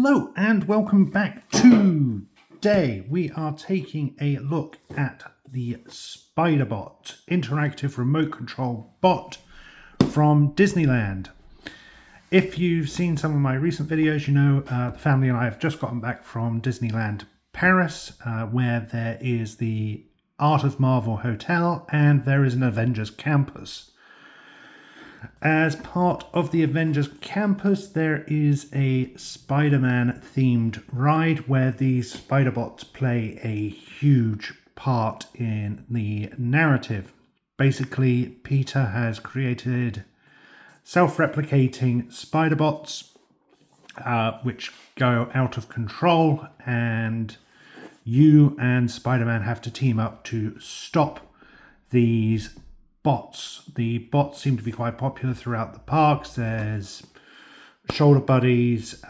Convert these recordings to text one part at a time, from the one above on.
Hello and welcome back. Today we are taking a look at the SpiderBot interactive remote control bot from Disneyland. If you've seen some of my recent videos, you know the family and I have just gotten back from Disneyland Paris, where there is the Art of Marvel Hotel and there is an Avengers campus. As part of the Avengers campus, there is a Spider-Man themed ride where these Spider-Bots play a huge part in the narrative. Basically, Peter has created self-replicating Spider-Bots which go out of control, and you and Spider-Man have to team up to stop these bots. The bots seem to be quite popular throughout the parks. There's shoulder buddies,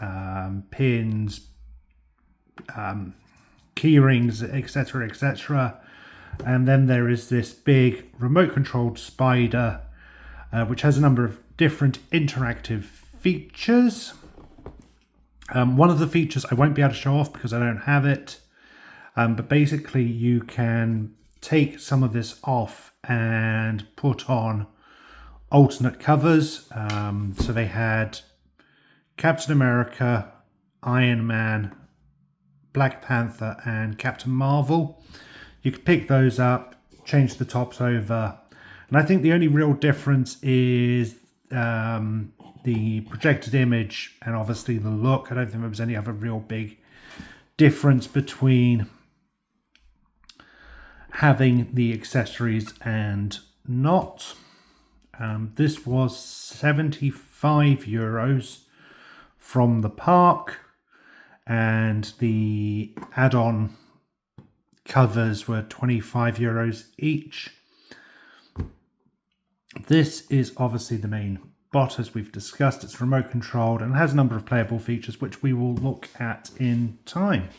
pins, key rings, etc, etc. And then there is this big remote controlled spider which has a number of different interactive features. One of the features I won't be able to show off because I don't have it, but basically you can take some of this off and put on alternate covers. So they had Captain America, Iron Man, Black Panther and Captain Marvel. You could pick those up, change the tops over, and I think the only real difference is the projected image and obviously the look. I don't think there was any other real big difference between having the accessories and not. This was €75 from the park, and the add-on covers were €25 each. This is obviously the main bot, as we've discussed. It's remote controlled and has a number of playable features which we will look at in time.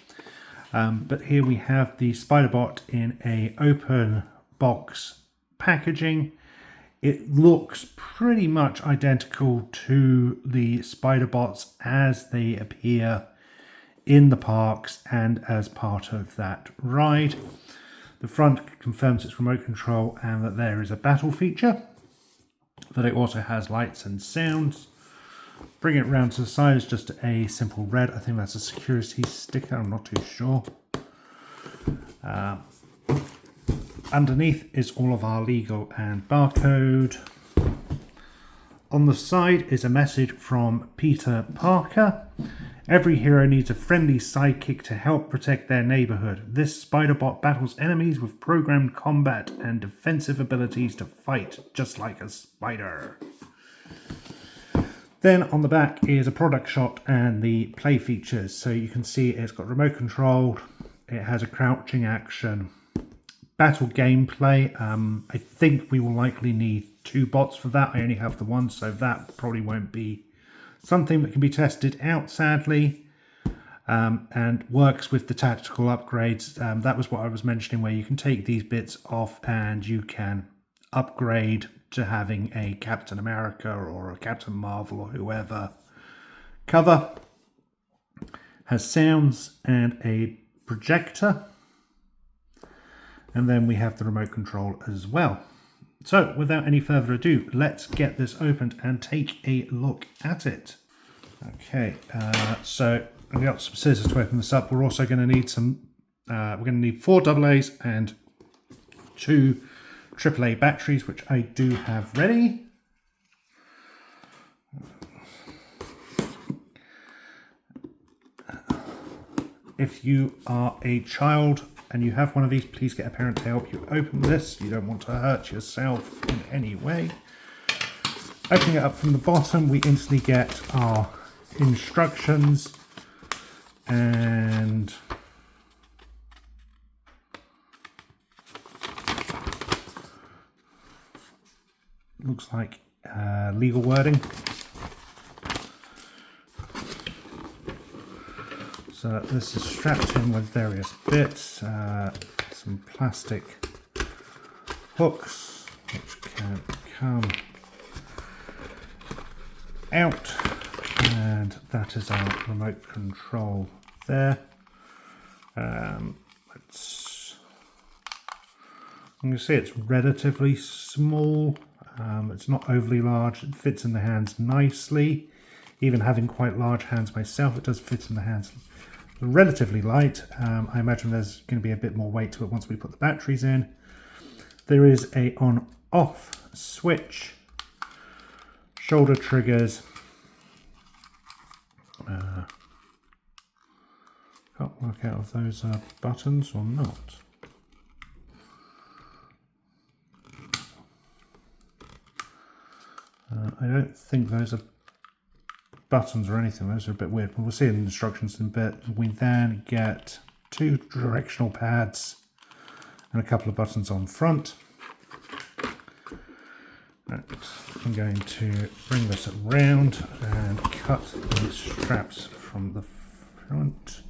But here we have the SpiderBot in a open box packaging. It looks pretty much identical to the SpiderBots as they appear in the parks and as part of that ride. The front confirms its remote control and that there is a battle feature, that it also has lights and sounds. Bring it round to the side is just a simple red. I think that's a security sticker, I'm not too sure. Underneath is all of our legal and barcode. On the side is a message from Peter Parker. Every hero needs a friendly sidekick to help protect their neighborhood. This SpiderBot battles enemies with programmed combat and defensive abilities to fight just like a spider. Then on the back is a product shot and the play features. So you can see it's got remote controlled, it has a crouching action, battle gameplay. I think we will likely need 2 bots for that. I only have the one, so that probably won't be something that can be tested out, sadly. And works with the tactical upgrades. That was what I was mentioning, where you can take these bits off and you can upgrade to having a Captain America or a Captain Marvel or whoever cover. Has sounds and a projector. And then we have the remote control as well. So without any further ado, let's get this opened and take a look at it. Okay, so I've got some scissors to open this up. We're also going to need we're going to need 4 AA's and 2 AAA batteries, which I do have ready. If you are a child and you have one of these, please get a parent to help you open this. You don't want to hurt yourself in any way. Opening it up from the bottom, we instantly get our instructions and looks like legal wording. So this is strapped in with various bits, some plastic hooks which can come out, and and that is our remote control there. You can see it's relatively small. It's not overly large. It fits in the hands nicely. Even having quite large hands myself, it does fit in the hands. Relatively light. I imagine there's going to be a bit more weight to it once we put the batteries in. There is a on-off switch, shoulder triggers. Can't work out if those are buttons or not. I don't think those are buttons or anything. Those are a bit weird, but we'll see in the instructions in a bit. We then get 2 directional pads and a couple of buttons on front. I'm going to bring this around and cut these straps from the front.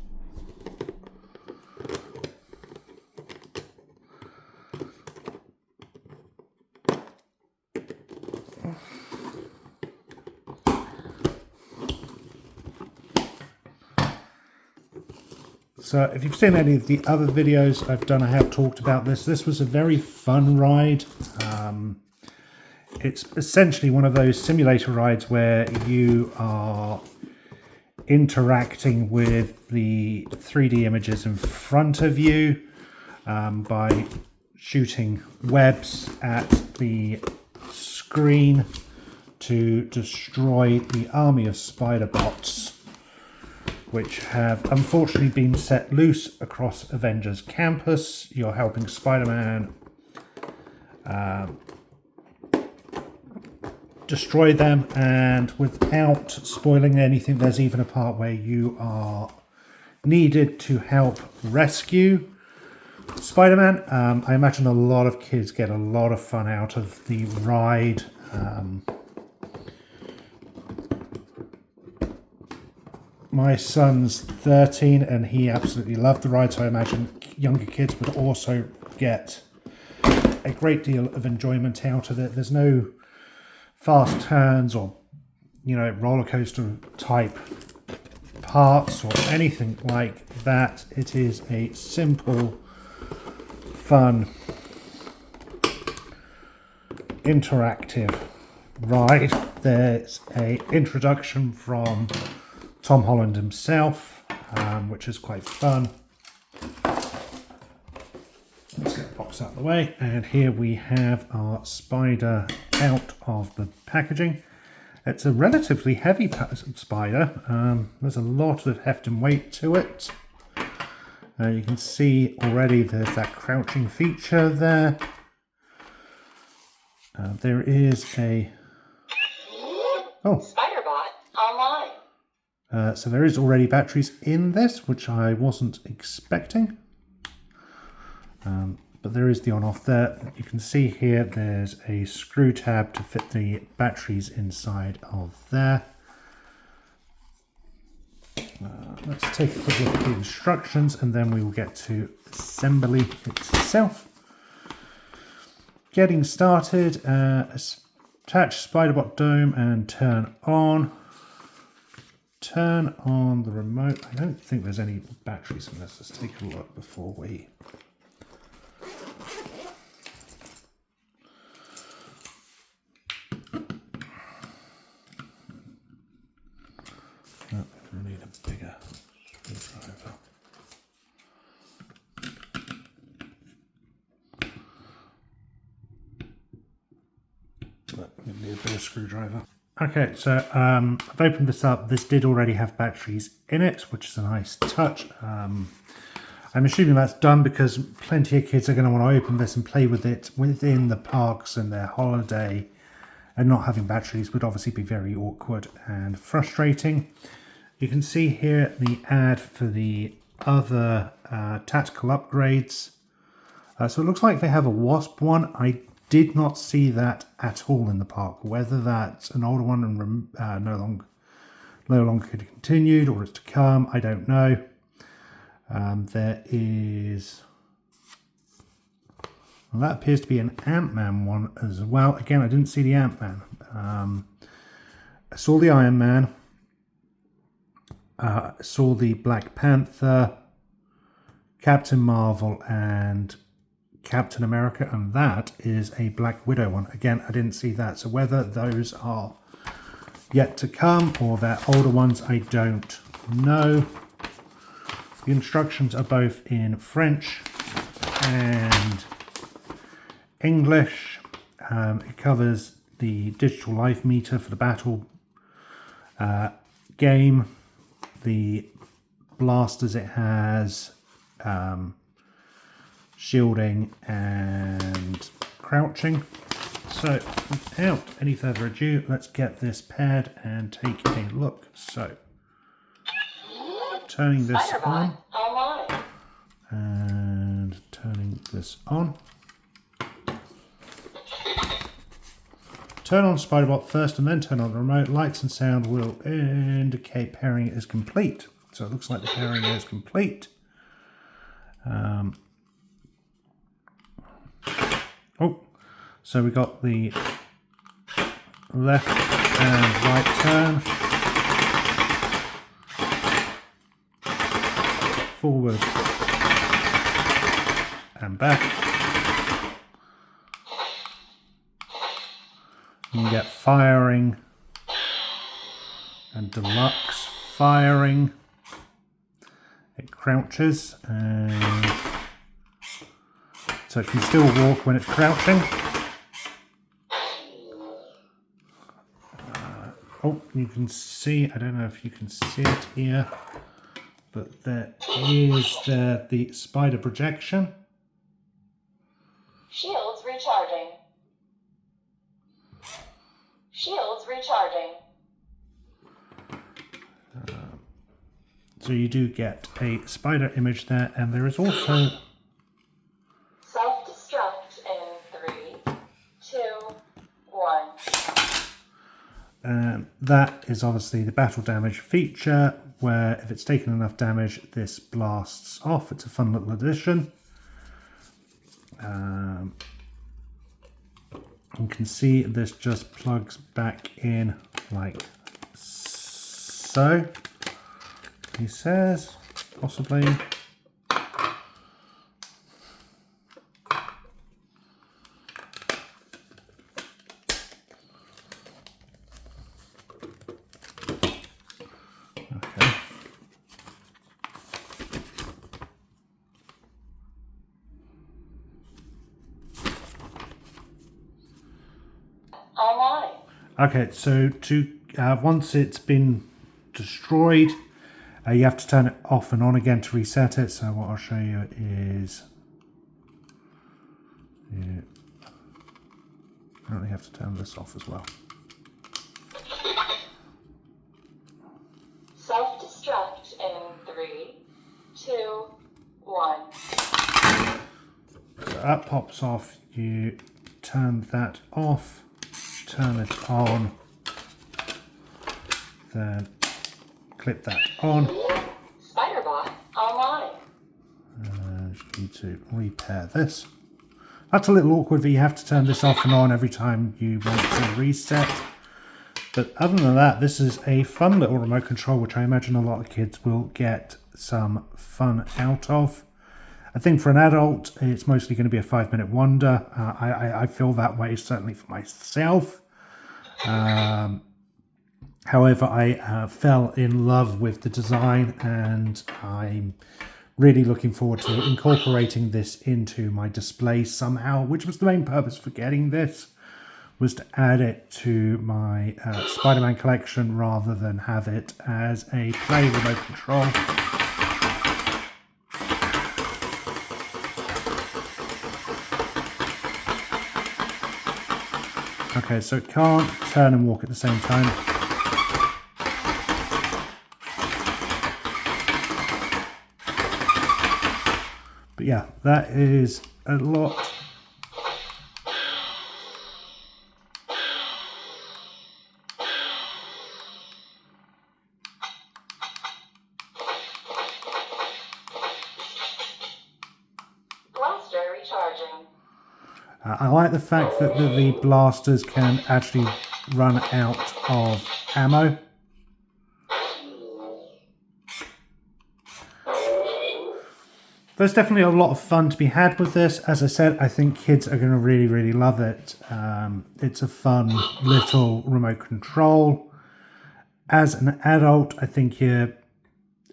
So if you've seen any of the other videos I've done, I have talked about this. This was a very fun ride. It's essentially one of those simulator rides where you are interacting with the 3D images in front of you by shooting webs at the screen to destroy the army of spider bots, which have unfortunately been set loose across Avengers Campus. You're helping Spider-Man destroy them, and without spoiling anything, there's even a part where you are needed to help rescue Spider-Man. I imagine a lot of kids get a lot of fun out of the ride. My son's 13 and he absolutely loved the ride, so I imagine younger kids would also get a great deal of enjoyment out of it. There's no fast turns or, roller coaster type parts or anything like that. It is a simple, fun, interactive ride. There's an introduction from Tom Holland himself, which is quite fun. Let's get the box out of the way, and here we have our spider out of the packaging. It's a relatively heavy spider. There's a lot of heft and weight to it. You can see already there's that crouching feature there. There is a... Oh! SpiderBot online. So there is already batteries in this, which I wasn't expecting. But there is the on-off there. You can see here there's a screw tab to fit the batteries inside of there. Let's take a quick look at the instructions and then we will get to assembly itself. Getting started, attach SpiderBot dome and turn on. Turn on the remote. I don't think there's any batteries in this. Let's take a look before we... We need a bigger screwdriver. We need a bigger screwdriver. Okay, so I've opened this up. This did already have batteries in it, which is a nice touch. I'm assuming that's done because plenty of kids are going to want to open this and play with it within the parks and their holiday, and not having batteries would obviously be very awkward and frustrating. You can see here the ad for the other tactical upgrades. So it looks like they have a Wasp one. I did not see that at all in the park. Whether that's an older one and no longer could be continued or it's to come, I don't know. There is... Well, that appears to be an Ant-Man one as well. Again, I didn't see the Ant-Man. I saw the Iron Man. Saw the Black Panther, Captain Marvel, and Captain America, and that is a Black Widow one. Again, I didn't see that, so whether those are yet to come or they're older ones, I don't know. The instructions are both in French and English. It covers the digital life meter for the battle game, the blasters it has, shielding and crouching. So without any further ado, let's get this paired and take a look. So turning this on and turning this on. Turn on Spiderbot first and then turn on the remote. Lights and sound will indicate pairing is complete. So it looks like the pairing is complete. So we got the left and right turn, forward and back. You can get firing and deluxe firing. It crouches, and so it can still walk when it's crouching. You can see, I don't know if you can see it here, but there is the spider projection. Shields recharging. Shields recharging. So you do get a spider image there, and there is also self-destruct in 3, 2, 1. That is obviously the battle damage feature, where if it's taken enough damage, this blasts off. It's a fun little addition. You can see this just plugs back in like so, he says, possibly. Online. Okay, so to once it's been destroyed, you have to turn it off and on again to reset it. So what I'll show you is, you apparently have to turn this off as well. Self-destruct in 3, 2, 1. So that pops off. You turn that off, turn it on, then clip that on. Spiderbot online. You need to repair this. That's a little awkward, but you have to turn this off and on every time you want to reset. But other than that, this is a fun little remote control, which I imagine a lot of kids will get some fun out of. I think for an adult, it's mostly going to be a 5-minute wonder. I feel that way, certainly for myself. However, I fell in love with the design, and I'm really looking forward to incorporating this into my display somehow, which was the main purpose for getting this, was to add it to my Spider-Man collection rather than have it as a play remote control. Okay, so it can't turn and walk at the same time. But yeah, that is a lot. Blaster recharging. I like the fact that the blasters can actually run out of ammo. there's definitely a lot of fun to be had with this. As I said, I think kids are going to really, really love it. It's a fun little remote control. As an adult, I think your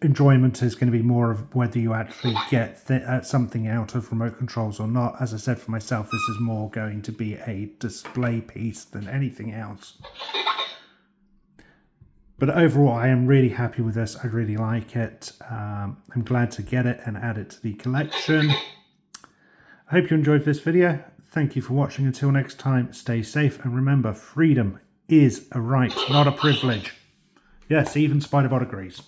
enjoyment is going to be more of whether you actually get something out of remote controls or not. As I said, for myself, this is more going to be a display piece than anything else. But overall, I am really happy with this. I really like it. I'm glad to get it and add it to the collection. I hope you enjoyed this video. Thank you for watching. Until next time, stay safe. And remember, freedom is a right, not a privilege. Yes, even Spiderbot agrees.